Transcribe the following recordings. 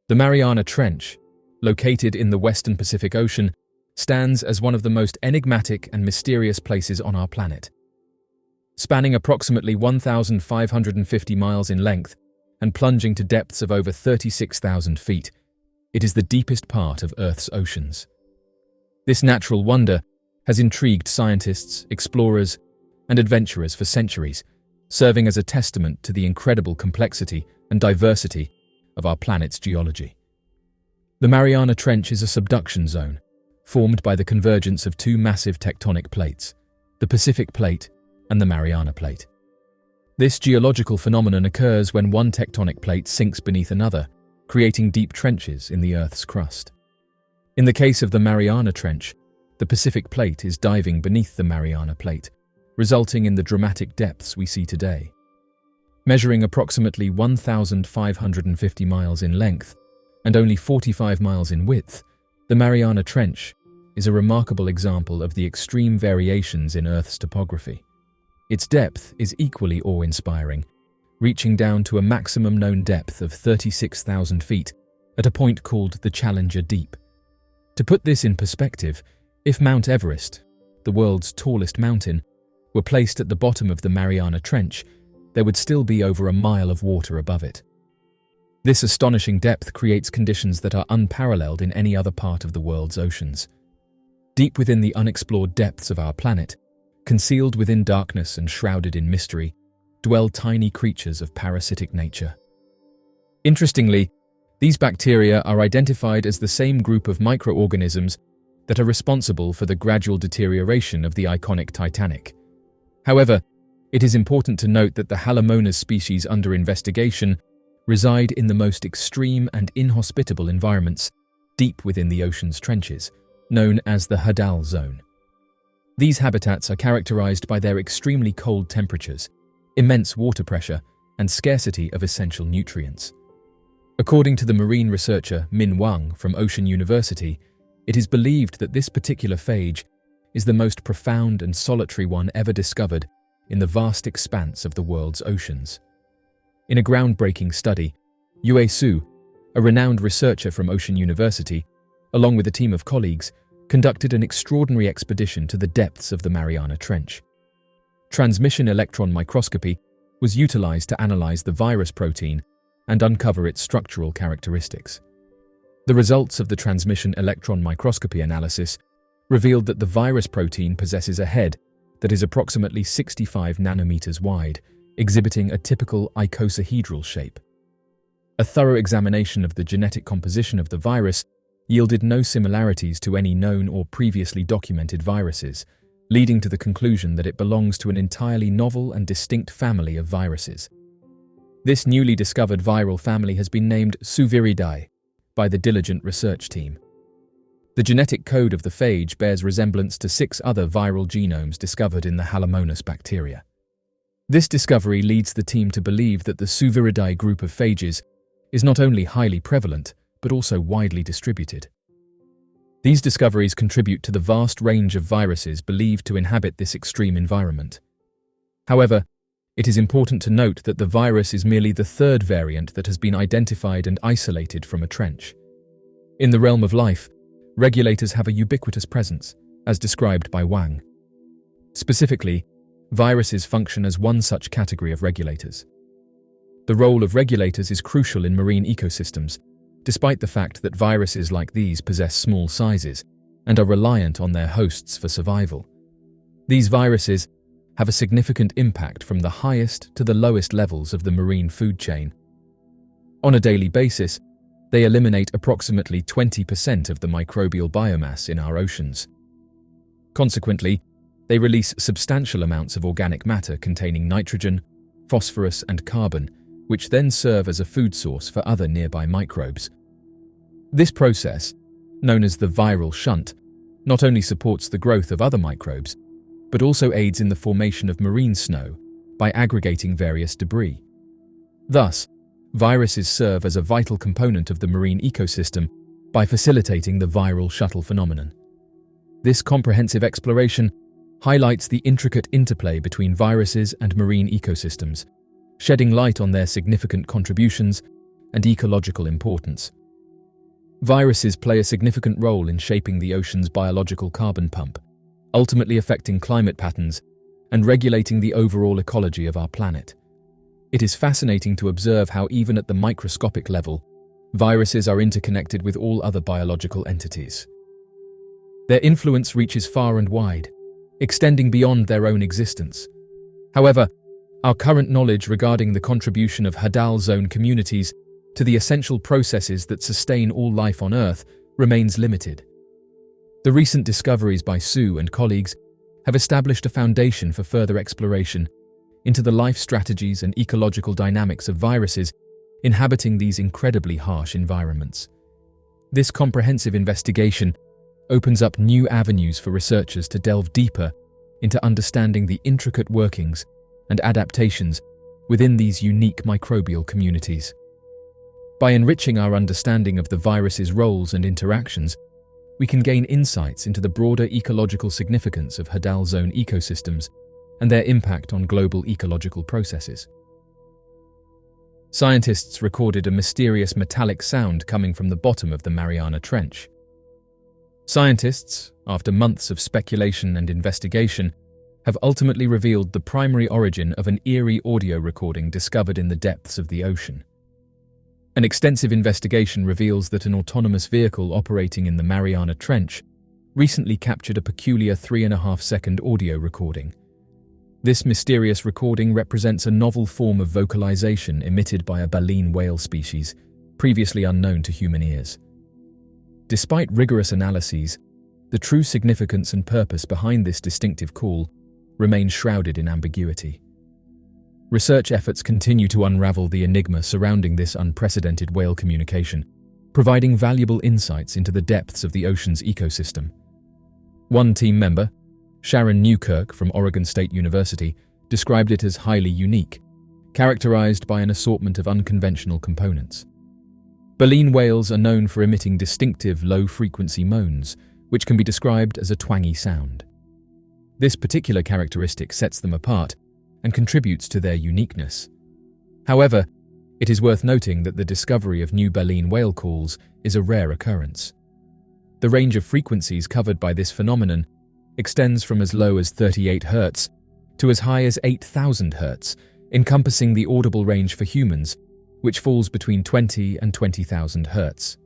The Mariana Trench, located in the western Pacific Ocean, stands as one of the most enigmatic and mysterious places on our planet. Spanning approximately 1,550 miles in length and plunging to depths of over 36,000 feet, it is the deepest part of Earth's oceans. This natural wonder has intrigued scientists, explorers, and adventurers for centuries, serving as a testament to the incredible complexity and diversity of our planet's geology. The Mariana Trench is a subduction zone, formed by the convergence of two massive tectonic plates, the Pacific Plate and the Mariana Plate. This geological phenomenon occurs when one tectonic plate sinks beneath another, creating deep trenches in the Earth's crust. In the case of the Mariana Trench, the Pacific Plate is diving beneath the Mariana Plate, resulting in the dramatic depths we see today. Measuring approximately 1,550 miles in length and only 45 miles in width, the Mariana Trench is a remarkable example of the extreme variations in Earth's topography. Its depth is equally awe-inspiring, reaching down to a maximum known depth of 36,000 feet at a point called the Challenger Deep. To put this in perspective, if Mount Everest, the world's tallest mountain, were placed at the bottom of the Mariana Trench, there would still be over a mile of water above it. This astonishing depth creates conditions that are unparalleled in any other part of the world's oceans. Deep within the unexplored depths of our planet, concealed within darkness and shrouded in mystery, dwell tiny creatures of parasitic nature. Interestingly, these bacteria are identified as the same group of microorganisms that are responsible for the gradual deterioration of the iconic Titanic. However, it is important to note that the Halomonas species under investigation reside in the most extreme and inhospitable environments deep within the ocean's trenches, known as the Hadal Zone. These habitats are characterized by their extremely cold temperatures, immense water pressure, and scarcity of essential nutrients. According to the marine researcher Min Wang from Ocean University, it is believed that this particular phage is the most profound and solitary one ever discovered in the vast expanse of the world's oceans. In a groundbreaking study, Yue Su, a renowned researcher from Ocean University, along with a team of colleagues, conducted an extraordinary expedition to the depths of the Mariana Trench. Transmission electron microscopy was utilized to analyze the virus protein and uncover its structural characteristics. The results of the transmission electron microscopy analysis revealed that the virus protein possesses a head that is approximately 65 nanometers wide, exhibiting a typical icosahedral shape. A thorough examination of the genetic composition of the virus yielded no similarities to any known or previously documented viruses, leading to the conclusion that it belongs to an entirely novel and distinct family of viruses. This newly discovered viral family has been named Suviridae by the diligent research team. The genetic code of the phage bears resemblance to 6 other viral genomes discovered in the Halomonas bacteria. This discovery leads the team to believe that the Suviridae group of phages is not only highly prevalent, but also widely distributed. These discoveries contribute to the vast range of viruses believed to inhabit this extreme environment. However, it is important to note that the virus is merely the 3rd variant that has been identified and isolated from a trench. In the realm of life, regulators have a ubiquitous presence, as described by Wang. Specifically, viruses function as one such category of regulators. The role of regulators is crucial in marine ecosystems, despite the fact that viruses like these possess small sizes and are reliant on their hosts for survival. These viruses have a significant impact from the highest to the lowest levels of the marine food chain. On a daily basis, they eliminate approximately 20% of the microbial biomass in our oceans. Consequently, they release substantial amounts of organic matter containing nitrogen, phosphorus, and carbon, which then serve as a food source for other nearby microbes. This process, known as the viral shunt, not only supports the growth of other microbes, but also aids in the formation of marine snow by aggregating various debris. Thus, viruses serve as a vital component of the marine ecosystem by facilitating the viral shuttle phenomenon. This comprehensive exploration highlights the intricate interplay between viruses and marine ecosystems, shedding light on their significant contributions and ecological importance. Viruses play a significant role in shaping the ocean's biological carbon pump, ultimately affecting climate patterns and regulating the overall ecology of our planet. It is fascinating to observe how even at the microscopic level, viruses are interconnected with all other biological entities. Their influence reaches far and wide, extending beyond their own existence. However, our current knowledge regarding the contribution of Hadal zone communities to the essential processes that sustain all life on Earth remains limited. The recent discoveries by Sue and colleagues have established a foundation for further exploration into the life strategies and ecological dynamics of viruses inhabiting these incredibly harsh environments. This comprehensive investigation opens up new avenues for researchers to delve deeper into understanding the intricate workings and adaptations within these unique microbial communities. By enriching our understanding of the virus's roles and interactions, we can gain insights into the broader ecological significance of Hadal zone ecosystems and their impact on global ecological processes. Scientists recorded a mysterious metallic sound coming from the bottom of the Mariana Trench. Scientists, after months of speculation and investigation, have ultimately revealed the primary origin of an eerie audio recording discovered in the depths of the ocean. An extensive investigation reveals that an autonomous vehicle operating in the Mariana Trench recently captured a peculiar 3.5-second audio recording. This mysterious recording represents a novel form of vocalization emitted by a baleen whale species, previously unknown to human ears. Despite rigorous analyses, the true significance and purpose behind this distinctive call remain shrouded in ambiguity. Research efforts continue to unravel the enigma surrounding this unprecedented whale communication, providing valuable insights into the depths of the ocean's ecosystem. One team member, Sharon Newkirk from Oregon State University, described it as highly unique, characterized by an assortment of unconventional components. Baleen whales are known for emitting distinctive low-frequency moans, which can be described as a twangy sound. This particular characteristic sets them apart and contributes to their uniqueness. However, it is worth noting that the discovery of new baleen whale calls is a rare occurrence. The range of frequencies covered by this phenomenon extends from as low as 38 Hz to as high as 8,000 Hz, encompassing the audible range for humans, which falls between 20 and 20,000 Hz.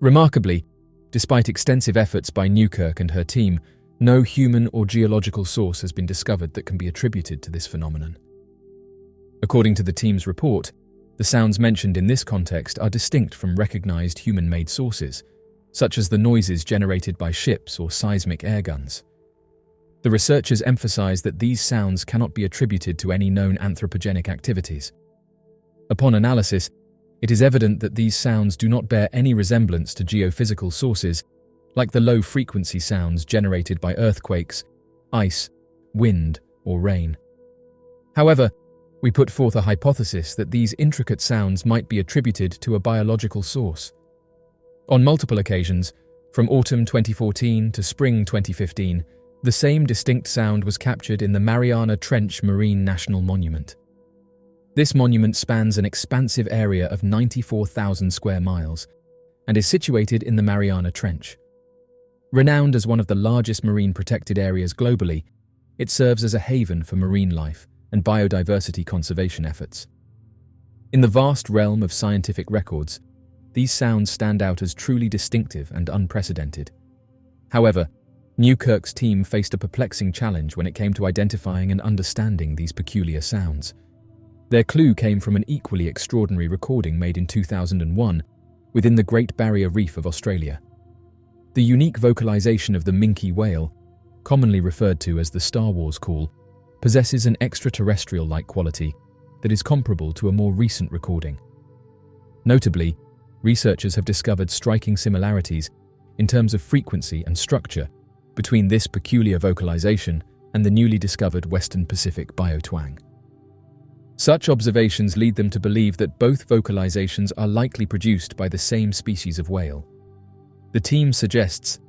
Remarkably, despite extensive efforts by Newkirk and her team, no human or geological source has been discovered that can be attributed to this phenomenon. According to the team's report, the sounds mentioned in this context are distinct from recognized human-made sources, such as the noises generated by ships or seismic air guns. The researchers emphasize that these sounds cannot be attributed to any known anthropogenic activities. Upon analysis, it is evident that these sounds do not bear any resemblance to geophysical sources, like the low-frequency sounds generated by earthquakes, ice, wind, or rain. However, we put forth a hypothesis that these intricate sounds might be attributed to a biological source. On multiple occasions, from autumn 2014 to spring 2015, the same distinct sound was captured in the Mariana Trench Marine National Monument. This monument spans an expansive area of 94,000 square miles and is situated in the Mariana Trench. Renowned as one of the largest marine protected areas globally, it serves as a haven for marine life and biodiversity conservation efforts. In the vast realm of scientific records, these sounds stand out as truly distinctive and unprecedented. However, Newkirk's team faced a perplexing challenge when it came to identifying and understanding these peculiar sounds. Their clue came from an equally extraordinary recording made in 2001 within the Great Barrier Reef of Australia. The unique vocalization of the minke whale, commonly referred to as the Star Wars call, possesses an extraterrestrial-like quality that is comparable to a more recent recording. Notably, researchers have discovered striking similarities in terms of frequency and structure between this peculiar vocalization and the newly discovered Western Pacific biotwang. Such observations lead them to believe that both vocalizations are likely produced by the same species of whale. The team suggests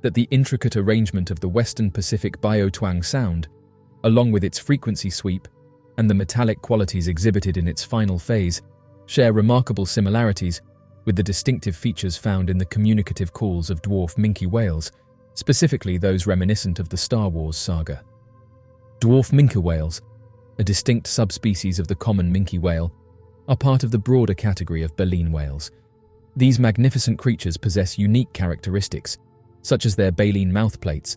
that the intricate arrangement of the Western Pacific biotwang sound, along with its frequency sweep and the metallic qualities exhibited in its final phase, share remarkable similarities with the distinctive features found in the communicative calls of dwarf minke whales, specifically those reminiscent of the Star Wars saga. Dwarf minke whales, a distinct subspecies of the common minke whale, are part of the broader category of baleen whales. These magnificent creatures possess unique characteristics, such as their baleen mouthplates,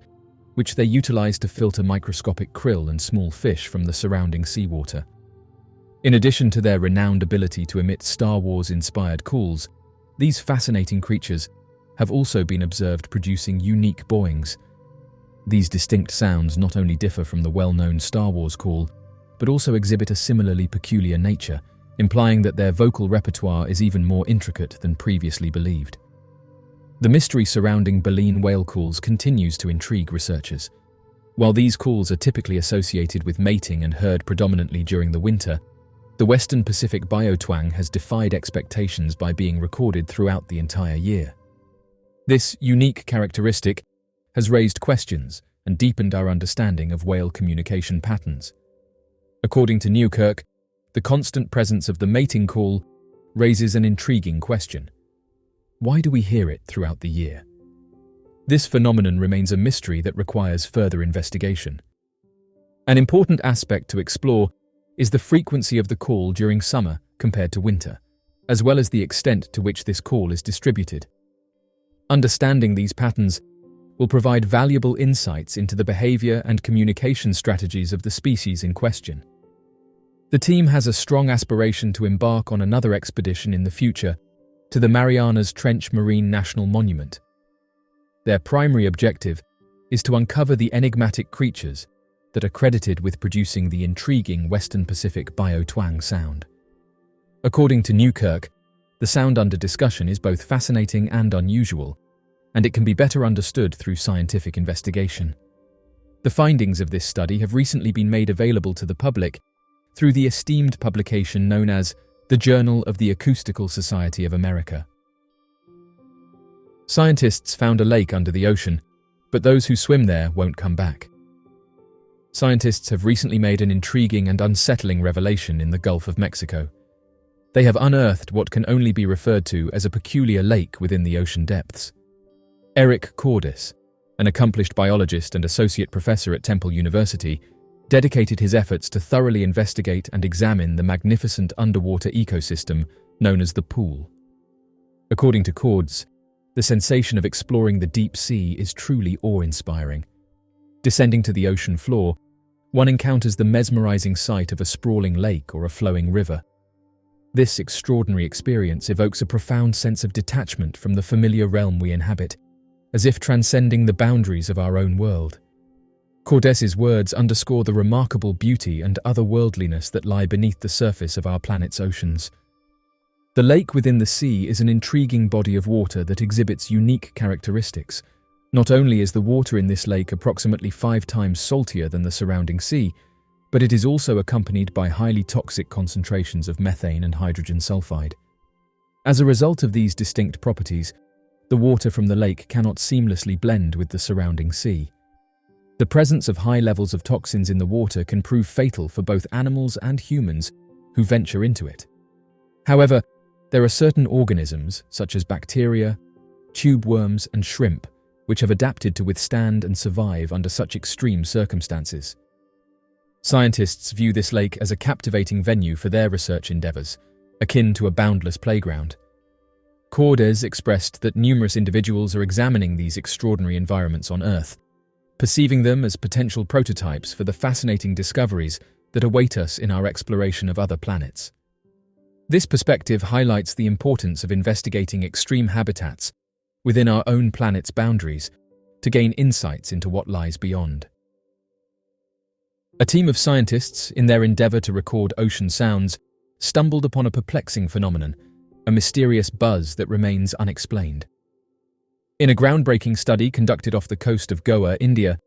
which they utilize to filter microscopic krill and small fish from the surrounding seawater. In addition to their renowned ability to emit Star Wars-inspired calls, these fascinating creatures have also been observed producing unique boings. These distinct sounds not only differ from the well-known Star Wars call, but also exhibit a similarly peculiar nature, implying that their vocal repertoire is even more intricate than previously believed. The mystery surrounding baleen whale calls continues to intrigue researchers. While these calls are typically associated with mating and heard predominantly during the winter, the Western Pacific biotwang has defied expectations by being recorded throughout the entire year. This unique characteristic has raised questions and deepened our understanding of whale communication patterns. According to Newkirk, the constant presence of the mating call raises an intriguing question. Why do we hear it throughout the year? This phenomenon remains a mystery that requires further investigation. An important aspect to explore is the frequency of the call during summer compared to winter, as well as the extent to which this call is distributed. Understanding these patterns will provide valuable insights into the behavior and communication strategies of the species in question. The team has a strong aspiration to embark on another expedition in the future to the Mariana's Trench Marine National Monument. Their primary objective is to uncover the enigmatic creatures that are credited with producing the intriguing Western Pacific biotwang sound. According to Newkirk, the sound under discussion is both fascinating and unusual, and it can be better understood through scientific investigation. The findings of this study have recently been made available to the public through the esteemed publication known as the Journal of the Acoustical Society of America. Scientists found a lake under the ocean, but those who swim there won't come back. Scientists have recently made an intriguing and unsettling revelation in the Gulf of Mexico. They have unearthed what can only be referred to as a peculiar lake within the ocean depths. Eric Cordes, an accomplished biologist and associate professor at Temple University, dedicated his efforts to thoroughly investigate and examine the magnificent underwater ecosystem known as the pool. According to Cordes, the sensation of exploring the deep sea is truly awe-inspiring. Descending to the ocean floor, one encounters the mesmerizing sight of a sprawling lake or a flowing river. This extraordinary experience evokes a profound sense of detachment from the familiar realm we inhabit, as if transcending the boundaries of our own world. Cordes's words underscore the remarkable beauty and otherworldliness that lie beneath the surface of our planet's oceans. The lake within the sea is an intriguing body of water that exhibits unique characteristics. Not only is the water in this lake approximately 5 times saltier than the surrounding sea, but it is also accompanied by highly toxic concentrations of methane and hydrogen sulfide. As a result of these distinct properties, the water from the lake cannot seamlessly blend with the surrounding sea. The presence of high levels of toxins in the water can prove fatal for both animals and humans who venture into it. However, there are certain organisms, such as bacteria, tube worms, and shrimp, which have adapted to withstand and survive under such extreme circumstances. Scientists view this lake as a captivating venue for their research endeavors, akin to a boundless playground. Cordes expressed that numerous individuals are examining these extraordinary environments on Earth, perceiving them as potential prototypes for the fascinating discoveries that await us in our exploration of other planets. This perspective highlights the importance of investigating extreme habitats within our own planet's boundaries to gain insights into what lies beyond. A team of scientists, in their endeavor to record ocean sounds, stumbled upon a perplexing phenomenon, a mysterious buzz that remains unexplained. In a groundbreaking study conducted off the coast of Goa, India,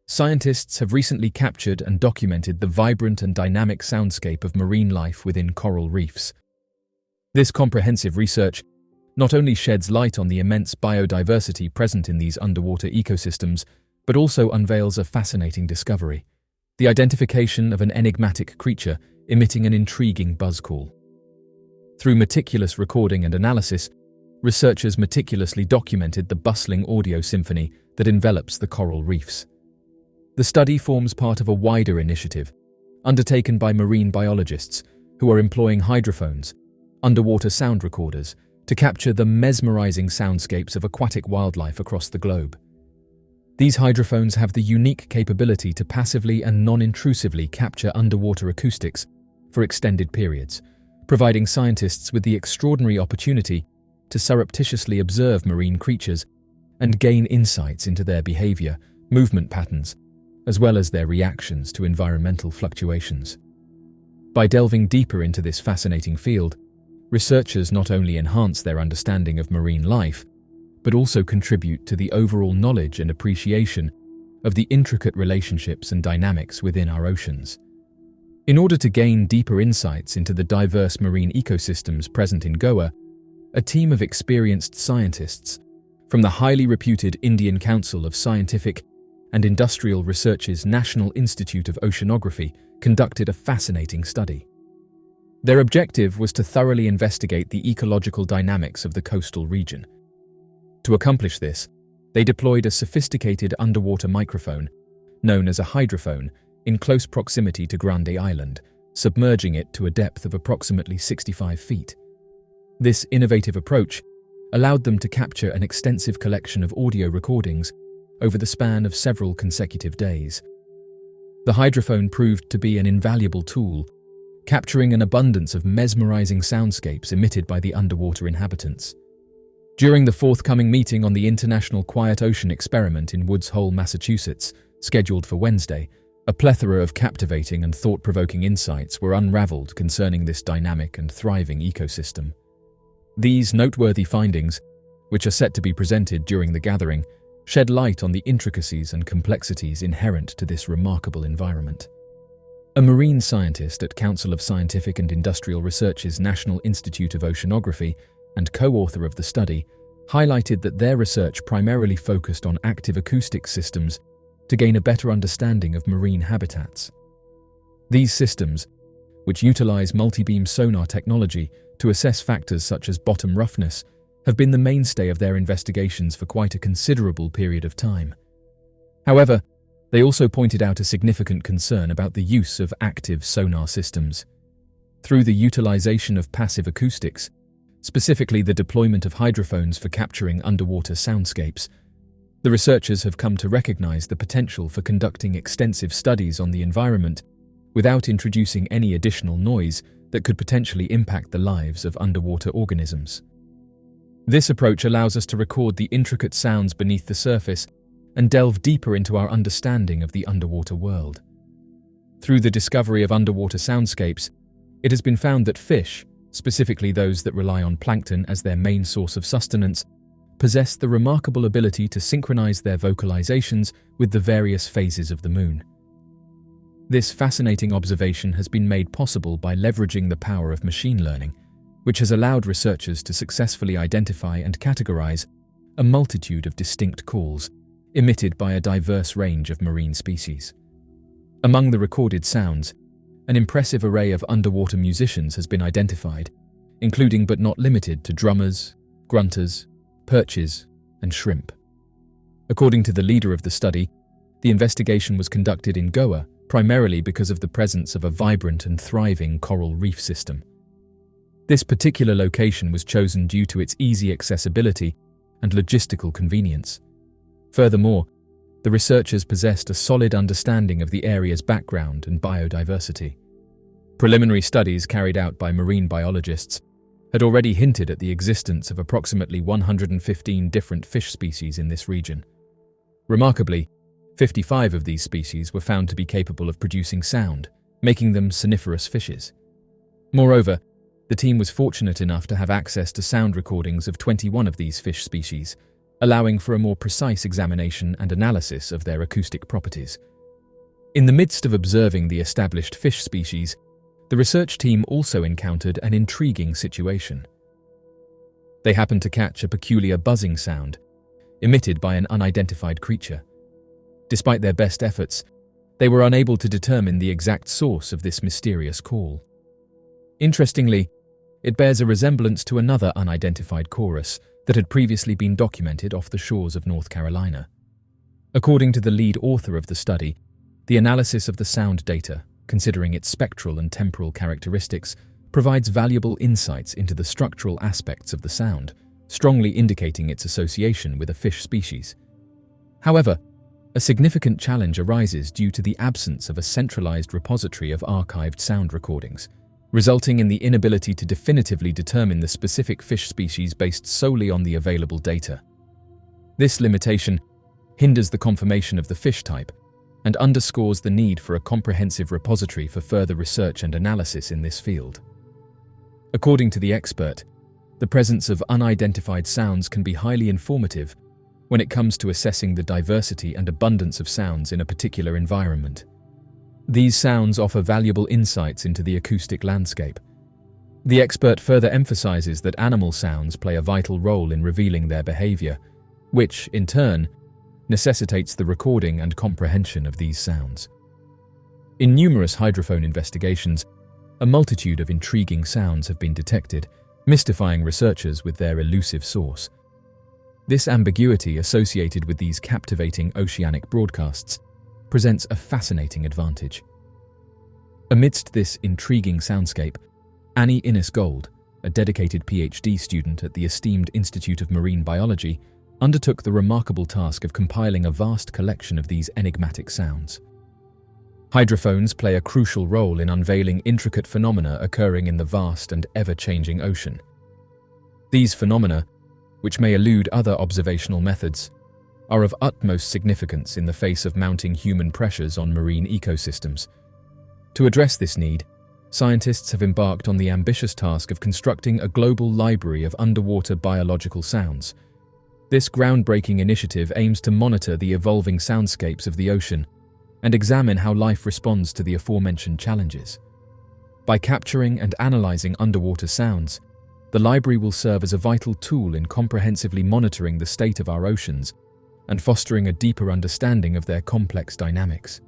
scientists have recently captured and documented the vibrant and dynamic soundscape of marine life within coral reefs. This comprehensive research not only sheds light on the immense biodiversity present in these underwater ecosystems, but also unveils a fascinating discovery: the identification of an enigmatic creature emitting an intriguing buzz call. Through meticulous recording and analysis, researchers meticulously documented the bustling audio symphony that envelops the coral reefs. The study forms part of a wider initiative undertaken by marine biologists who are employing hydrophones, underwater sound recorders, to capture the mesmerizing soundscapes of aquatic wildlife across the globe. These hydrophones have the unique capability to passively and non-intrusively capture underwater acoustics for extended periods, providing scientists with the extraordinary opportunity to surreptitiously observe marine creatures and gain insights into their behavior, movement patterns, as well as their reactions to environmental fluctuations. By delving deeper into this fascinating field, researchers not only enhance their understanding of marine life, but also contribute to the overall knowledge and appreciation of the intricate relationships and dynamics within our oceans. In order to gain deeper insights into the diverse marine ecosystems present in Goa, a team of experienced scientists from the highly reputed Indian Council of Scientific and Industrial Research's National Institute of Oceanography conducted a fascinating study. Their objective was to thoroughly investigate the ecological dynamics of the coastal region. To accomplish this, they deployed a sophisticated underwater microphone, known as a hydrophone, in close proximity to Grande Island, submerging it to a depth of approximately 65 feet. This innovative approach allowed them to capture an extensive collection of audio recordings over the span of several consecutive days. The hydrophone proved to be an invaluable tool, capturing an abundance of mesmerizing soundscapes emitted by the underwater inhabitants. During the forthcoming meeting on the International Quiet Ocean Experiment in Woods Hole, Massachusetts, scheduled for Wednesday, a plethora of captivating and thought-provoking insights were unraveled concerning this dynamic and thriving ecosystem. These noteworthy findings, which are set to be presented during the gathering, shed light on the intricacies and complexities inherent to this remarkable environment. A marine scientist at Council of Scientific and Industrial Research's National Institute of Oceanography and co-author of the study, highlighted that their research primarily focused on active acoustic systems to gain a better understanding of marine habitats. These systems, which utilize multi-beam sonar technology to assess factors such as bottom roughness, have been the mainstay of their investigations for quite a considerable period of time. However, they also pointed out a significant concern about the use of active sonar systems. Through the utilization of passive acoustics, specifically the deployment of hydrophones for capturing underwater soundscapes, the researchers have come to recognize the potential for conducting extensive studies on the environment without introducing any additional noise that could potentially impact the lives of underwater organisms. This approach allows us to record the intricate sounds beneath the surface and delve deeper into our understanding of the underwater world. Through the discovery of underwater soundscapes, it has been found that fish, specifically those that rely on plankton as their main source of sustenance, possess the remarkable ability to synchronize their vocalizations with the various phases of the moon. This fascinating observation has been made possible by leveraging the power of machine learning, which has allowed researchers to successfully identify and categorize a multitude of distinct calls emitted by a diverse range of marine species. Among the recorded sounds, an impressive array of underwater musicians has been identified, including but not limited to drummers, grunters, perches, and shrimp. According to the leader of the study, the investigation was conducted in Goa primarily because of the presence of a vibrant and thriving coral reef system. This particular location was chosen due to its easy accessibility and logistical convenience. Furthermore, the researchers possessed a solid understanding of the area's background and biodiversity. Preliminary studies carried out by marine biologists had already hinted at the existence of approximately 115 different fish species in this region. Remarkably, 55 of these species were found to be capable of producing sound, making them soniferous fishes. Moreover, the team was fortunate enough to have access to sound recordings of 21 of these fish species, allowing for a more precise examination and analysis of their acoustic properties. In the midst of observing the established fish species, the research team also encountered an intriguing situation. They happened to catch a peculiar buzzing sound, emitted by an unidentified creature. Despite their best efforts, they were unable to determine the exact source of this mysterious call. Interestingly, it bears a resemblance to another unidentified chorus that had previously been documented off the shores of North Carolina. According to the lead author of the study, the analysis of the sound data, considering its spectral and temporal characteristics, provides valuable insights into the structural aspects of the sound, strongly indicating its association with a fish species. However, a significant challenge arises due to the absence of a centralized repository of archived sound recordings, resulting in the inability to definitively determine the specific fish species based solely on the available data. This limitation hinders the confirmation of the fish type and underscores the need for a comprehensive repository for further research and analysis in this field. According to the expert, the presence of unidentified sounds can be highly informative when it comes to assessing the diversity and abundance of sounds in a particular environment. These sounds offer valuable insights into the acoustic landscape. The expert further emphasizes that animal sounds play a vital role in revealing their behavior, which, in turn, necessitates the recording and comprehension of these sounds. In numerous hydrophone investigations, a multitude of intriguing sounds have been detected, mystifying researchers with their elusive source. This ambiguity associated with these captivating oceanic broadcasts presents a fascinating advantage. Amidst this intriguing soundscape, Annie Innes-Gold, a dedicated PhD student at the esteemed Institute of Marine Biology, undertook the remarkable task of compiling a vast collection of these enigmatic sounds. Hydrophones play a crucial role in unveiling intricate phenomena occurring in the vast and ever-changing ocean. These phenomena, which may elude other observational methods, are of utmost significance in the face of mounting human pressures on marine ecosystems. To address this need, scientists have embarked on the ambitious task of constructing a global library of underwater biological sounds. This groundbreaking initiative aims to monitor the evolving soundscapes of the ocean and examine how life responds to the aforementioned challenges. By capturing and analyzing underwater sounds, the library will serve as a vital tool in comprehensively monitoring the state of our oceans and fostering a deeper understanding of their complex dynamics.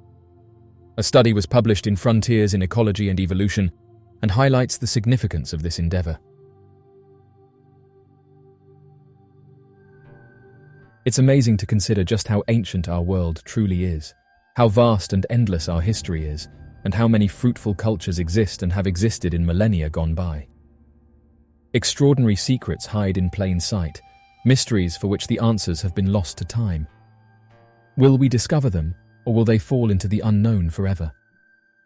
A study was published in Frontiers in Ecology and Evolution and highlights the significance of this endeavor. It's amazing to consider just how ancient our world truly is, how vast and endless our history is, and how many fruitful cultures exist and have existed in millennia gone by. Extraordinary secrets hide in plain sight, mysteries for which the answers have been lost to time. Will we discover them, or will they fall into the unknown forever?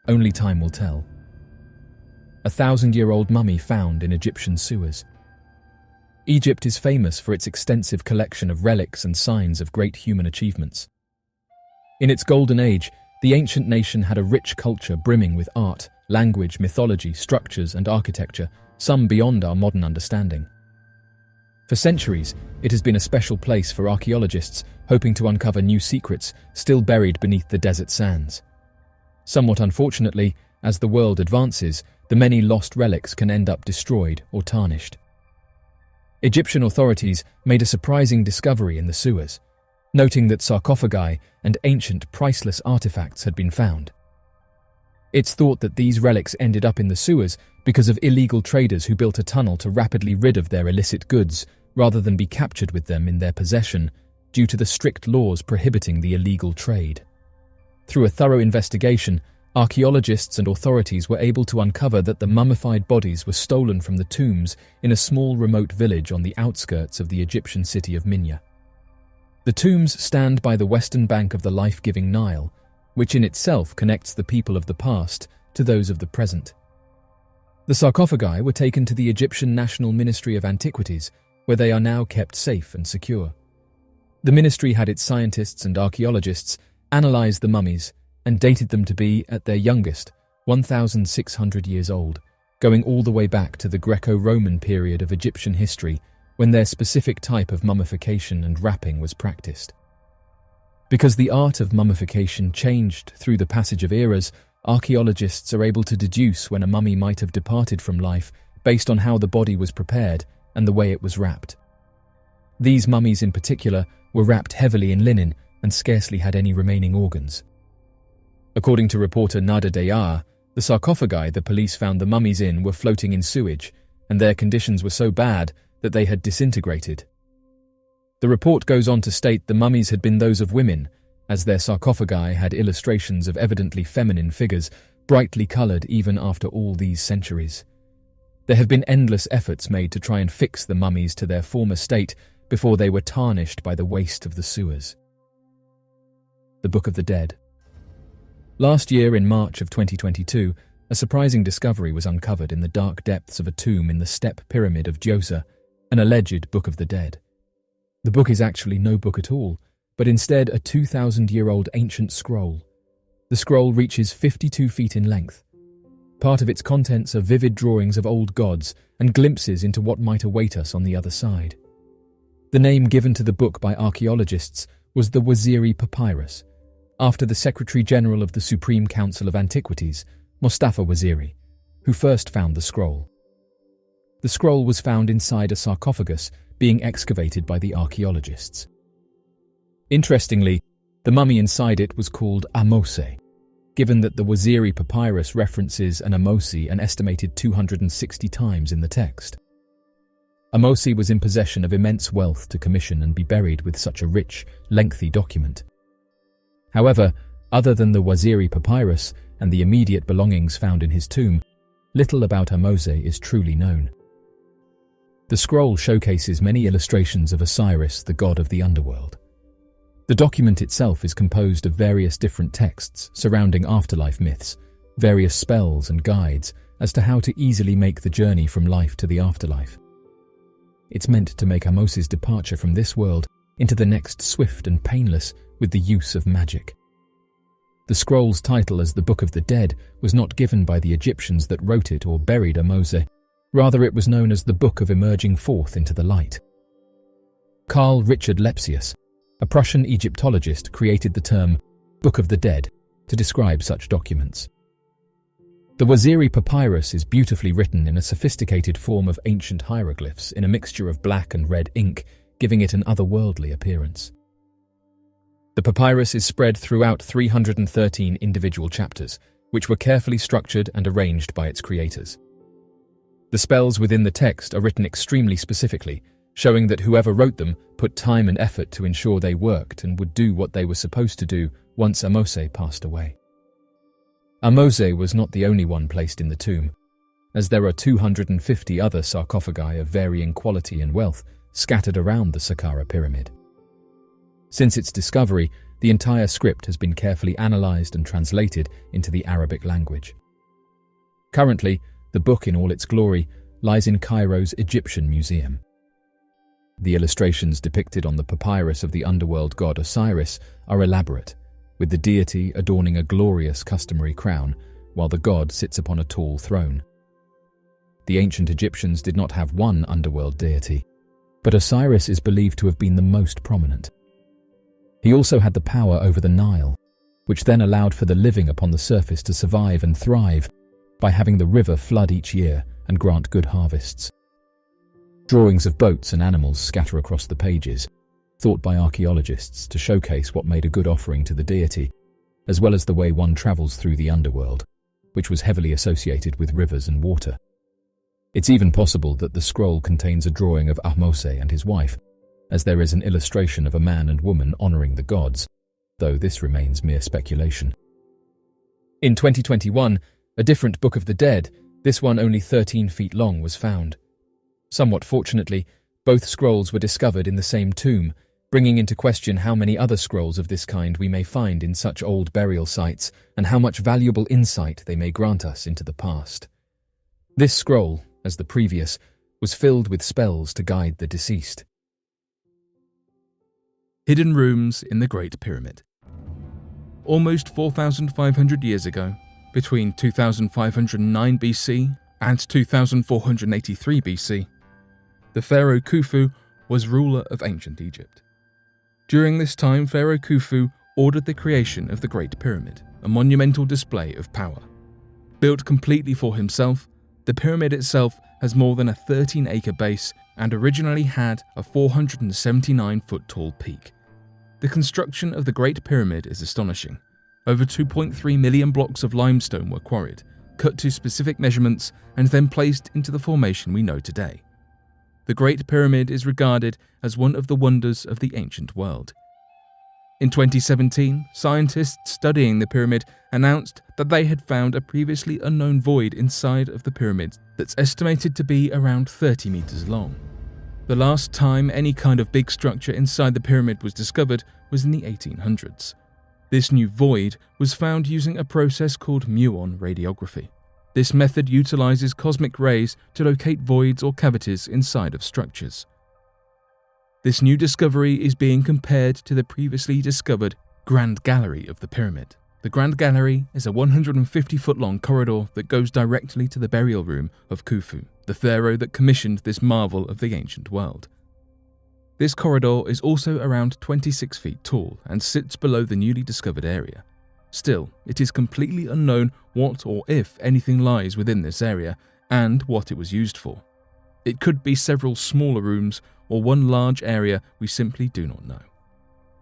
Only time will tell. A 1,000-year-old mummy found in Egyptian sewers. Egypt is famous for its extensive collection of relics and signs of great human achievements. In its golden age, the ancient nation had a rich culture brimming with art, language, mythology, structures, and architecture, some beyond our modern understanding. For centuries, it has been a special place for archaeologists hoping to uncover new secrets still buried beneath the desert sands. Somewhat unfortunately, as the world advances, the many lost relics can end up destroyed or tarnished. Egyptian authorities made a surprising discovery in the sewers, noting that sarcophagi and ancient priceless artifacts had been found. It's thought that these relics ended up in the sewers because of illegal traders who built a tunnel to rapidly rid of their illicit goods rather than be captured with them in their possession due to the strict laws prohibiting the illegal trade. Through a thorough investigation, archaeologists and authorities were able to uncover that the mummified bodies were stolen from the tombs in a small remote village on the outskirts of the Egyptian city of Minya. The tombs stand by the western bank of the life-giving Nile, which in itself connects the people of the past to those of the present. The sarcophagi were taken to the Egyptian National Ministry of Antiquities, where they are now kept safe and secure. The ministry had its scientists and archaeologists analyze the mummies and dated them to be, at their youngest, 1,600 years old, going all the way back to the Greco-Roman period of Egyptian history when their specific type of mummification and wrapping was practiced. Because the art of mummification changed through the passage of eras, archaeologists are able to deduce when a mummy might have departed from life based on how the body was prepared and the way it was wrapped. These mummies in particular were wrapped heavily in linen and scarcely had any remaining organs. According to reporter Nada Dayar, the sarcophagi the police found the mummies in were floating in sewage, and their conditions were so bad that they had disintegrated. The report goes on to state the mummies had been those of women, as their sarcophagi had illustrations of evidently feminine figures, brightly coloured even after all these centuries. There have been endless efforts made to try and fix the mummies to their former state before they were tarnished by the waste of the sewers. The Book of the Dead. Last year, in March of 2022, a surprising discovery was uncovered in the dark depths of a tomb in the Step Pyramid of Djoser, an alleged Book of the Dead. The book is actually no book at all, but instead a 2,000-year-old ancient scroll. The scroll reaches 52 feet in length. Part of its contents are vivid drawings of old gods and glimpses into what might await us on the other side. The name given to the book by archaeologists was the Waziri Papyrus, after the Secretary-General of the Supreme Council of Antiquities, Mustafa Waziri, who first found the scroll. The scroll was found inside a sarcophagus being excavated by the archaeologists. Interestingly, the mummy inside it was called Ahmose, given that the Waziri Papyrus references an Ahmose an estimated 260 times in the text. Ahmose was in possession of immense wealth to commission and be buried with such a rich, lengthy document. However, other than the Waziri Papyrus and the immediate belongings found in his tomb, little about Ahmose is truly known. The scroll showcases many illustrations of Osiris, the god of the underworld. The document itself is composed of various different texts surrounding afterlife myths, various spells and guides as to how to easily make the journey from life to the afterlife. It's meant to make Ahmose's departure from this world into the next swift and painless with the use of magic. The scroll's title as the Book of the Dead was not given by the Egyptians that wrote it or buried Ahmose. Rather, it was known as the Book of Emerging Forth into the Light. Carl Richard Lepsius, a Prussian Egyptologist, created the term Book of the Dead to describe such documents. The Waziri Papyrus is beautifully written in a sophisticated form of ancient hieroglyphs in a mixture of black and red ink, giving it an otherworldly appearance. The papyrus is spread throughout 313 individual chapters, which were carefully structured and arranged by its creators. The spells within the text are written extremely specifically, showing that whoever wrote them put time and effort to ensure they worked and would do what they were supposed to do once Ahmose passed away. Ahmose was not the only one placed in the tomb, as there are 250 other sarcophagi of varying quality and wealth scattered around the Saqqara pyramid. Since its discovery, the entire script has been carefully analysed and translated into the Arabic language. Currently, the book in all its glory lies in Cairo's Egyptian Museum. The illustrations depicted on the papyrus of the underworld god Osiris are elaborate, with the deity adorning a glorious customary crown, while the god sits upon a tall throne. The ancient Egyptians did not have one underworld deity, but Osiris is believed to have been the most prominent. He also had the power over the Nile, which then allowed for the living upon the surface to survive and thrive by having the river flood each year and grant good harvests. Drawings of boats and animals scatter across the pages, thought by archaeologists to showcase what made a good offering to the deity, as well as the way one travels through the underworld, which was heavily associated with rivers and water. It's even possible that the scroll contains a drawing of Ahmose and his wife, as there is an illustration of a man and woman honouring the gods, though this remains mere speculation. In 2021, a different Book of the Dead, this one only 13 feet long, was found. Somewhat fortunately, both scrolls were discovered in the same tomb, bringing into question how many other scrolls of this kind we may find in such old burial sites and how much valuable insight they may grant us into the past. This scroll, as the previous, was filled with spells to guide the deceased. Hidden rooms in the Great Pyramid. Almost 4,500 years ago, between 2509 BC and 2483 BC, the pharaoh Khufu was ruler of ancient Egypt. During this time, Pharaoh Khufu ordered the creation of the Great Pyramid, a monumental display of power. Built completely for himself, the pyramid itself has more than a 13-acre base and originally had a 479-foot-tall peak. The construction of the Great Pyramid is astonishing. Over 2.3 million blocks of limestone were quarried, cut to specific measurements, and then placed into the formation we know today. The Great Pyramid is regarded as one of the wonders of the ancient world. In 2017, scientists studying the pyramid announced that they had found a previously unknown void inside of the pyramid that's estimated to be around 30 meters long. The last time any kind of big structure inside the pyramid was discovered was in the 1800s. This new void was found using a process called muon radiography. This method utilizes cosmic rays to locate voids or cavities inside of structures. This new discovery is being compared to the previously discovered Grand Gallery of the pyramid. The Grand Gallery is a 150-foot-long corridor that goes directly to the burial room of Khufu, the pharaoh that commissioned this marvel of the ancient world. This corridor is also around 26 feet tall and sits below the newly discovered area. Still, it is completely unknown what or if anything lies within this area and what it was used for. It could be several smaller rooms or one large area we simply do not know.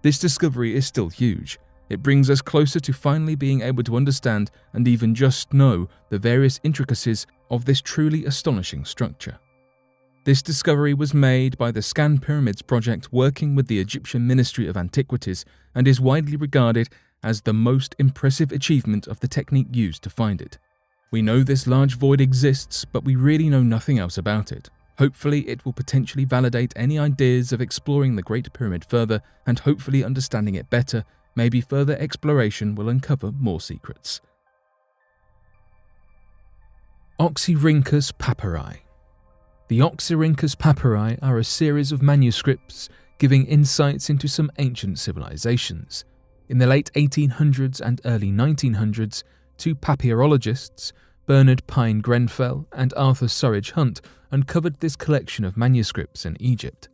This discovery is still huge. It brings us closer to finally being able to understand and even just know the various intricacies of this truly astonishing structure. This discovery was made by the Scan Pyramids project working with the Egyptian Ministry of Antiquities and is widely regarded as the most impressive achievement of the technique used to find it. We know this large void exists, but we really know nothing else about it. Hopefully it will potentially validate any ideas of exploring the Great Pyramid further, and hopefully understanding it better, maybe further exploration will uncover more secrets. Oxyrhynchus Papari. The Oxyrhynchus Papari are a series of manuscripts giving insights into some ancient civilizations. In the late 1800s and early 1900s, two papyrologists, Bernard Pine Grenfell and Arthur Surridge Hunt, uncovered this collection of manuscripts in Egypt.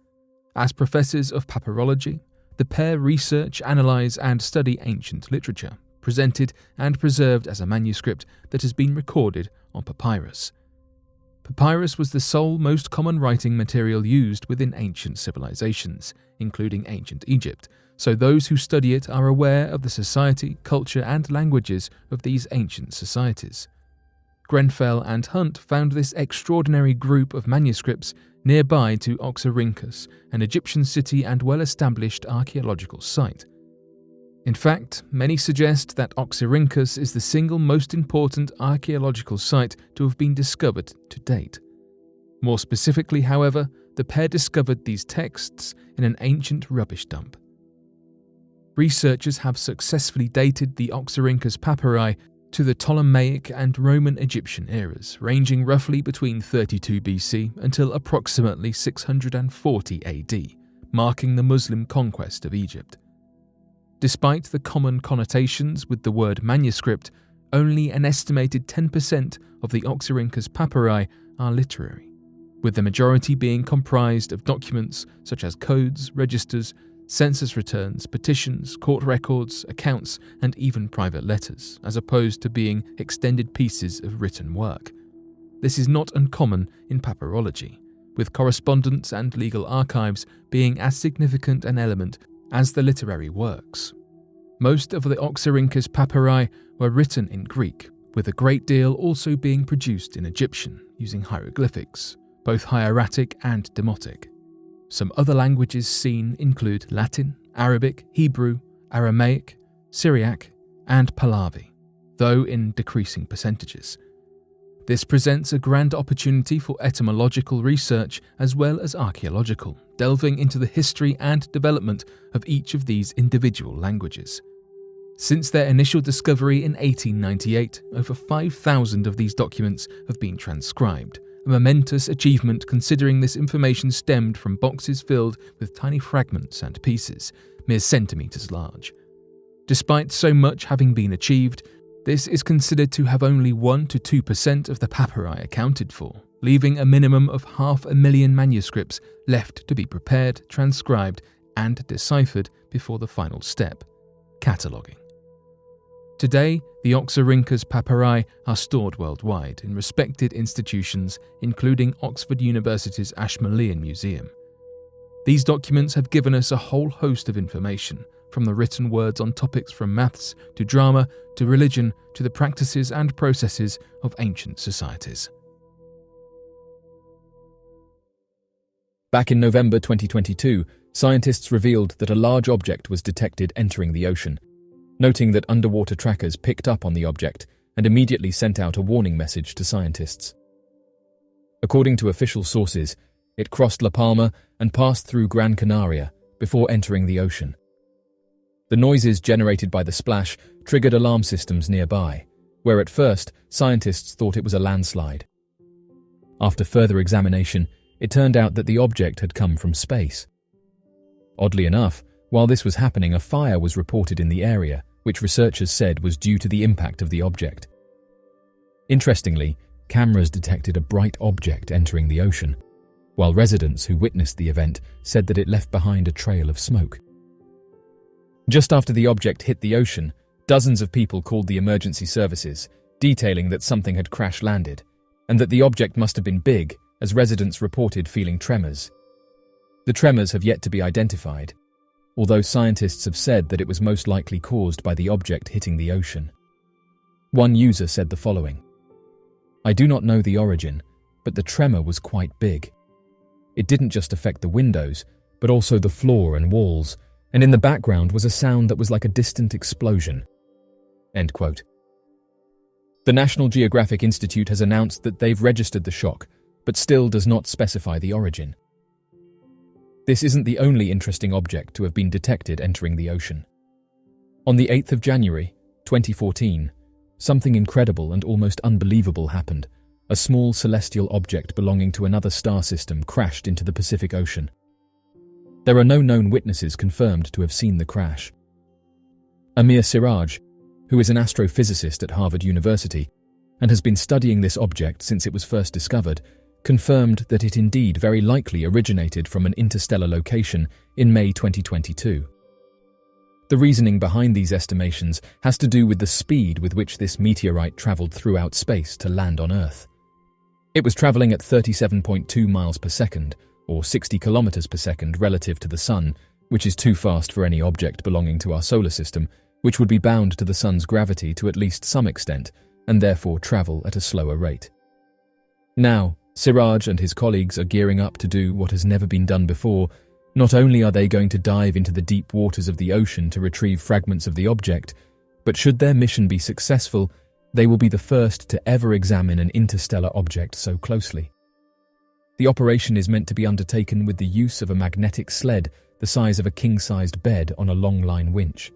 As professors of papyrology, the pair research, analyze, and study ancient literature, presented and preserved as a manuscript that has been recorded on papyrus. Papyrus was the sole most common writing material used within ancient civilizations, including ancient Egypt, so those who study it are aware of the society, culture, and languages of these ancient societies. Grenfell and Hunt found this extraordinary group of manuscripts nearby to Oxyrhynchus, an Egyptian city and well-established archaeological site. In fact, many suggest that Oxyrhynchus is the single most important archaeological site to have been discovered to date. More specifically, however, the pair discovered these texts in an ancient rubbish dump. Researchers have successfully dated the Oxyrhynchus Papyri to the Ptolemaic and Roman Egyptian eras, ranging roughly between 32 BC until approximately 640 AD, marking the Muslim conquest of Egypt. Despite the common connotations with the word manuscript, only an estimated 10% of the Oxyrhynchus Papyri are literary, with the majority being comprised of documents such as codes, registers, census returns, petitions, court records, accounts, and even private letters, as opposed to being extended pieces of written work. This is not uncommon in papyrology, with correspondence and legal archives being as significant an element as the literary works. Most of the Oxyrhynchus Papyri were written in Greek, with a great deal also being produced in Egyptian, using hieroglyphics, both hieratic and demotic. Some other languages seen include Latin, Arabic, Hebrew, Aramaic, Syriac, and Pahlavi, though in decreasing percentages. This presents a grand opportunity for etymological research as well as archaeological, delving into the history and development of each of these individual languages. Since their initial discovery in 1898, over 5,000 of these documents have been transcribed, a momentous achievement considering this information stemmed from boxes filled with tiny fragments and pieces, mere centimeters large. Despite so much having been achieved, this is considered to have only 1 to 2% of the papyri accounted for, leaving a minimum of 500,000 manuscripts left to be prepared, transcribed, and deciphered before the final step, cataloguing. Today, the Oxyrhynchus Papyri are stored worldwide in respected institutions, including Oxford University's Ashmolean Museum. These documents have given us a whole host of information, from the written words on topics from maths to drama to religion to the practices and processes of ancient societies. Back in November 2022, scientists revealed that a large object was detected entering the ocean, noting that underwater trackers picked up on the object and immediately sent out a warning message to scientists. According to official sources, it crossed La Palma and passed through Gran Canaria before entering the ocean. The noises generated by the splash triggered alarm systems nearby, where at first scientists thought it was a landslide. After further examination, it turned out that the object had come from space. Oddly enough, while this was happening, a fire was reported in the area, which researchers said was due to the impact of the object. Interestingly, cameras detected a bright object entering the ocean, while residents who witnessed the event said that it left behind a trail of smoke. Just after the object hit the ocean, dozens of people called the emergency services, detailing that something had crash-landed, and that the object must have been big, as residents reported feeling tremors. The tremors have yet to be identified, although scientists have said that it was most likely caused by the object hitting the ocean. One user said the following: "I do not know the origin, but the tremor was quite big. It didn't just affect the windows, but also the floor and walls, and in the background was a sound that was like a distant explosion." End quote. The National Geographic Institute has announced that they've registered the shock, but still does not specify the origin. This isn't the only interesting object to have been detected entering the ocean. On the 8th of January, 2014, something incredible and almost unbelievable happened. A small celestial object belonging to another star system crashed into the Pacific Ocean. There are no known witnesses confirmed to have seen the crash. Amir Siraj, who is an astrophysicist at Harvard University and has been studying this object since it was first discovered, confirmed that it indeed very likely originated from an interstellar location in May 2022. The reasoning behind these estimations has to do with the speed with which this meteorite traveled throughout space to land on Earth. It was traveling at 37.2 miles per second, or 60 kilometers per second relative to the Sun, which is too fast for any object belonging to our solar system, which would be bound to the Sun's gravity to at least some extent, and therefore travel at a slower rate. Now, Siraj and his colleagues are gearing up to do what has never been done before. Not only are they going to dive into the deep waters of the ocean to retrieve fragments of the object, but should their mission be successful, they will be the first to ever examine an interstellar object so closely. The operation is meant to be undertaken with the use of a magnetic sled the size of a king-sized bed on a long-line winch.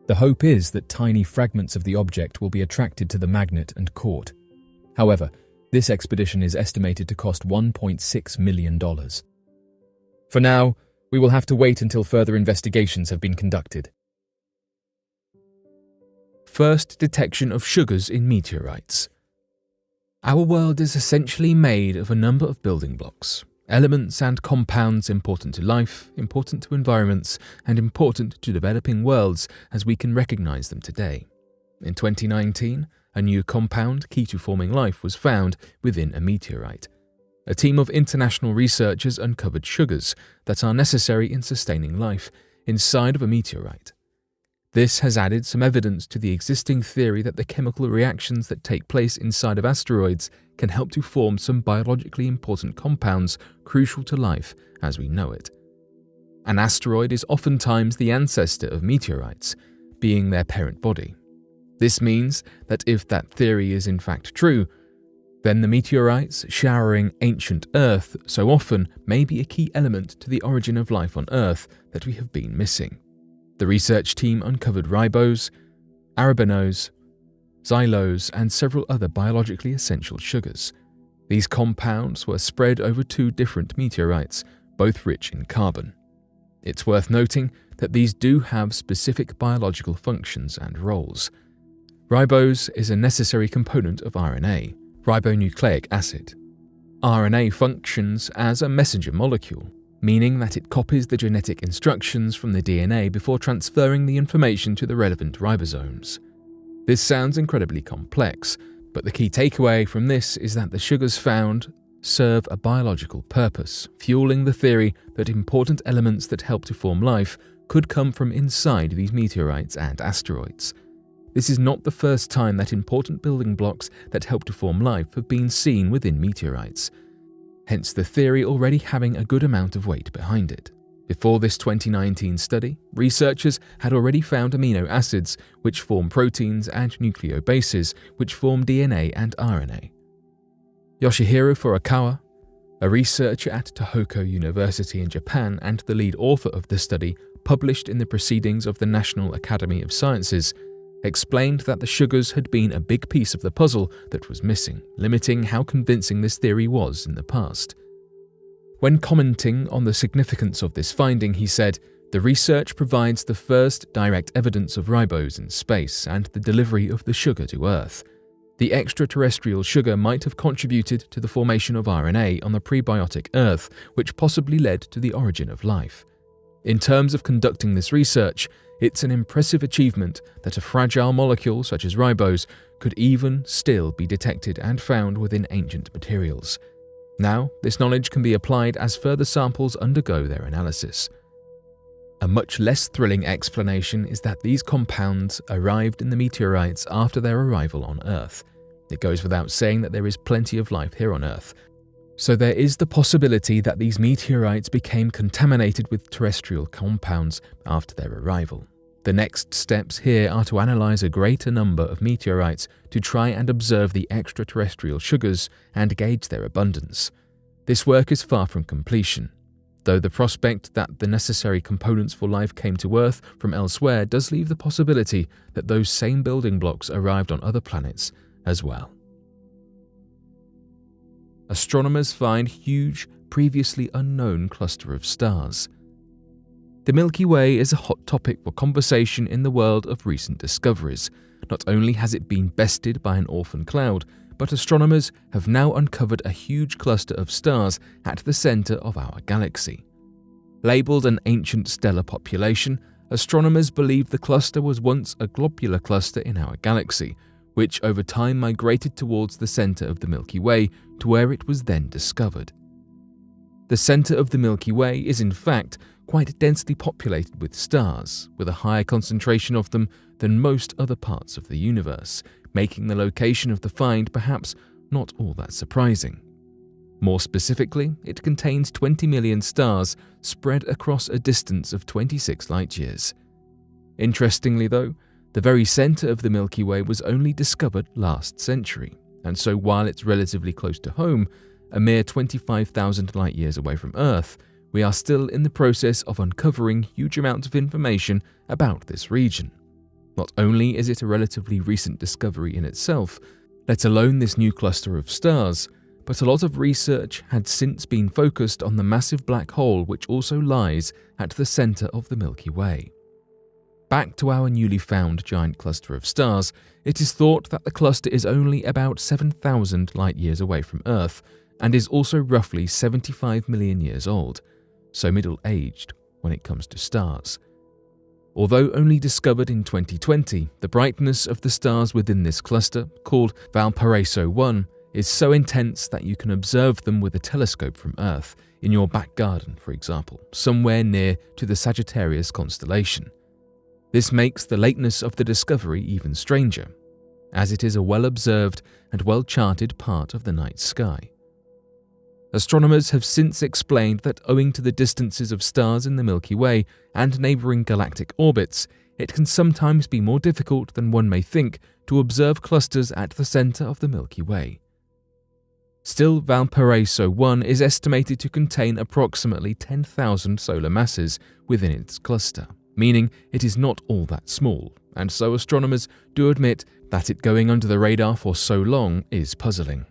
The hope is that tiny fragments of the object will be attracted to the magnet and caught. However, this expedition is estimated to cost $1.6 million. For now, we will have to wait until further investigations have been conducted. First detection of sugars in meteorites. Our world is essentially made of a number of building blocks, elements and compounds important to life, important to environments, and important to developing worlds as we can recognize them today. In 2019, a new compound key to forming life was found within a meteorite. A team of international researchers uncovered sugars that are necessary in sustaining life inside of a meteorite. This has added some evidence to the existing theory that the chemical reactions that take place inside of asteroids can help to form some biologically important compounds crucial to life as we know it. An asteroid is oftentimes the ancestor of meteorites, being their parent body. This means that if that theory is in fact true, then the meteorites showering ancient Earth so often may be a key element to the origin of life on Earth that we have been missing. The research team uncovered ribose, arabinose, xylose, and several other biologically essential sugars. These compounds were spread over 2 different meteorites, both rich in carbon. It's worth noting that these do have specific biological functions and roles. Ribose is a necessary component of RNA, ribonucleic acid. RNA functions as a messenger molecule, meaning that it copies the genetic instructions from the DNA before transferring the information to the relevant ribosomes. This sounds incredibly complex, but the key takeaway from this is that the sugars found serve a biological purpose, fueling the theory that important elements that help to form life could come from inside these meteorites and asteroids. This is not the first time that important building blocks that help to form life have been seen within meteorites, hence the theory already having a good amount of weight behind it. Before this 2019 study, researchers had already found amino acids which form proteins and nucleobases which form DNA and RNA. Yoshihiro Furukawa, a researcher at Tohoku University in Japan and the lead author of the study, published in the Proceedings of the National Academy of Sciences, explained that the sugars had been a big piece of the puzzle that was missing, limiting how convincing this theory was in the past. When commenting on the significance of this finding, he said, "The research provides the first direct evidence of ribose in space and the delivery of the sugar to Earth. The extraterrestrial sugar might have contributed to the formation of RNA on the prebiotic Earth, which possibly led to the origin of life. In terms of conducting this research, it's an impressive achievement that a fragile molecule such as ribose could even still be detected and found within ancient materials. Now, this knowledge can be applied as further samples undergo their analysis." A much less thrilling explanation is that these compounds arrived in the meteorites after their arrival on Earth. It goes without saying that there is plenty of life here on Earth, so there is the possibility that these meteorites became contaminated with terrestrial compounds after their arrival. The next steps here are to analyze a greater number of meteorites to try and observe the extraterrestrial sugars and gauge their abundance. This work is far from completion, though the prospect that the necessary components for life came to Earth from elsewhere does leave the possibility that those same building blocks arrived on other planets as well. Astronomers find huge, previously unknown cluster of stars. The Milky Way is a hot topic for conversation in the world of recent discoveries. Not only has it been bested by an orphan cloud, but astronomers have now uncovered a huge cluster of stars at the center of our galaxy. Labeled an ancient stellar population, astronomers believe the cluster was once a globular cluster in our galaxy, which over time migrated towards the center of the Milky Way to where it was then discovered. The center of the Milky Way is in fact quite densely populated with stars, with a higher concentration of them than most other parts of the universe, making the location of the find perhaps not all that surprising. More specifically, it contains 20 million stars spread across a distance of 26 light-years. Interestingly though, the very center of the Milky Way was only discovered last century, and so while it's relatively close to home, a mere 25,000 light-years away from Earth, we are still in the process of uncovering huge amounts of information about this region. Not only is it a relatively recent discovery in itself, let alone this new cluster of stars, but a lot of research had since been focused on the massive black hole which also lies at the center of the Milky Way. Back to our newly found giant cluster of stars, it is thought that the cluster is only about 7,000 light-years away from Earth and is also roughly 75 million years old, so middle-aged when it comes to stars. Although only discovered in 2020, the brightness of the stars within this cluster, called Valparaiso 1, is so intense that you can observe them with a telescope from Earth, in your back garden, for example, somewhere near to the Sagittarius constellation. This makes the lateness of the discovery even stranger, as it is a well-observed and well-charted part of the night sky. Astronomers have since explained that owing to the distances of stars in the Milky Way and neighboring galactic orbits, it can sometimes be more difficult than one may think to observe clusters at the center of the Milky Way. Still, Valparaiso 1 is estimated to contain approximately 10,000 solar masses within its cluster, meaning it is not all that small, and so astronomers do admit that it going under the radar for so long is puzzling.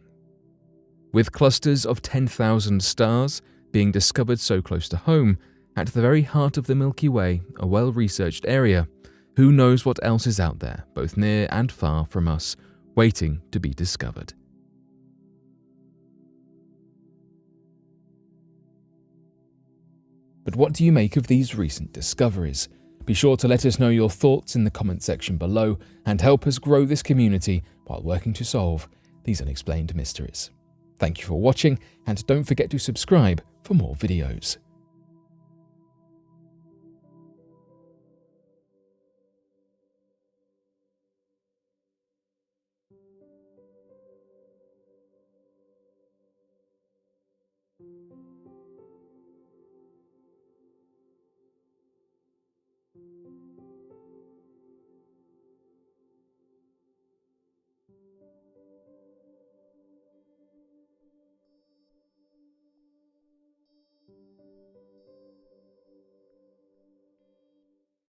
With clusters of 10,000 stars being discovered so close to home, at the very heart of the Milky Way, a well-researched area, who knows what else is out there, both near and far from us, waiting to be discovered. But what do you make of these recent discoveries? Be sure to let us know your thoughts in the comment section below and help us grow this community while working to solve these unexplained mysteries. Thank you for watching, and don't forget to subscribe for more videos.